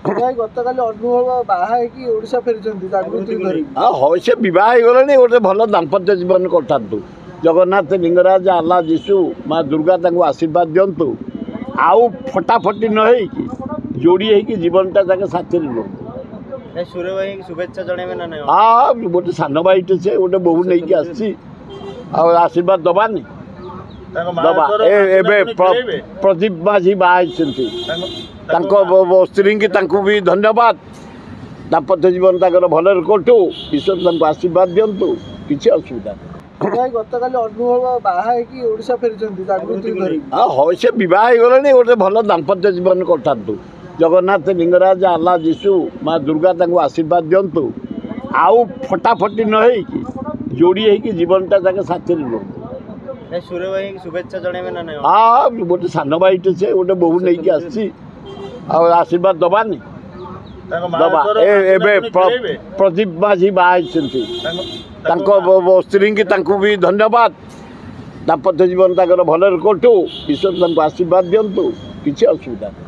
ଗତକାଲି ଅନୁଭବ ବାହା ହେଇକି ଓଡ଼ିଶା ଫେରିଛନ୍ତି ଜାଗୃତି ଧରି। ହଁ ସେ ବିବାହ ହେଇଗଲେଣି ଗୋଟେ ଭଲ ଦାମ୍ପତ୍ୟ ଜୀବନ କରିଥାନ୍ତୁ। ଜଗନ୍ନାଥ ଲିଙ୍ଗରାଜ ଆଲ୍ଲା ଯୀଶୁ ମା ଦୁର୍ଗା ତାଙ୍କୁ ଆଶୀର୍ବାଦ ଦିଅନ୍ତୁ। ଆଉ ଫଟାଫଟି ନ ହେଇକି ଯୋଡ଼ି ହେଇକି ଜୀବନଟା ତାকে ସାଥିରେ ରୁହନ୍ତୁ। ସୁର ଭାଇ शुभेच्छा ଜଣେଇବେ ନା ନାହିଁ? ହଁ ଗୋଟେ ସାନ ଭାଇଟେ ସେ ଗୋଟେ ବୋହୂ ନେଇକି ଆସିଛି ଆଉ ଆଶୀର୍ବାଦ ଦବାନି ଦବା। ଏବେ ପ୍ରଦୀପ ମାଝୀ ବାହା ହେଇଛନ୍ତି ତାଙ୍କ ସ୍ତ୍ରୀଙ୍କୁ ତାଙ୍କୁ ବି ଧନ୍ୟବାଦ। ଦାମ୍ପତ୍ୟ ଜୀବନ ତାଙ୍କର ଭଲରେ କଟୁ ଈଶ୍ୱର ତାଙ୍କୁ ଆଶୀର୍ବାଦ ଦିଅନ୍ତୁ କିଛି ଅସୁବିଧା ନାହିଁ। ଗତକାଲି ଅନୁଭବ ବାହା ହେଇକି ଓଡ଼ିଶା ଫେରିଛନ୍ତି ଜାଗୃତି ଧରି। ହଁ ସେ ବିବାହ ହେଇଗଲେଣି ଗୋଟେ ଭଲ ଦାମ୍ପତ୍ୟ ଜୀବନ କରିଥାନ୍ତୁ। ଜଗନ୍ନାଥ ଲିଙ୍ଗରାଜ ଆଲ୍ଲା ଯୀଶୁ ମା ଦୁର୍ଗା ତାଙ୍କୁ ଆଶୀର୍ବାଦ ଦିଅନ୍ତୁ। ଆଉ ଫଟାଫଟି ନ ହେଇକି ଯୋଡ଼ି ହେଇକି ଜୀବନଟା ତାকে ସାଥିରେ ରୁହନ୍ତୁ। ସୁର ଭାଇ शुभेच्छା ଜଣେଇବେ ନା ନାହିଁ? ହଁ ଗୋଟେ ସାନ ଭାଇଟେ ସେ ଗୋଟେ ବୋହୂ ନେଇକି ଆସିଛି ଆଉ ଆଶୀର୍ବାଦ ଦବାନି ଦବା। ଏବେ ପ୍ରଦୀପ ମାଝୀ ବାହା ହେଇଛନ୍ତି ତାଙ୍କ ସ୍ତ୍ରୀଙ୍କୁ ତାଙ୍କୁ ବି ଧନ୍ୟବାଦ। ଦାମ୍ପତ୍ୟ ଜୀବନ ତାଙ୍କର ଭଲରେ କଟୁ ଈଶ୍ୱର ତାଙ୍କୁ ଆଶୀର୍ବାଦ ଦିଅନ୍ତୁ କିଛି ଅସୁବିଧା ନାହିଁ।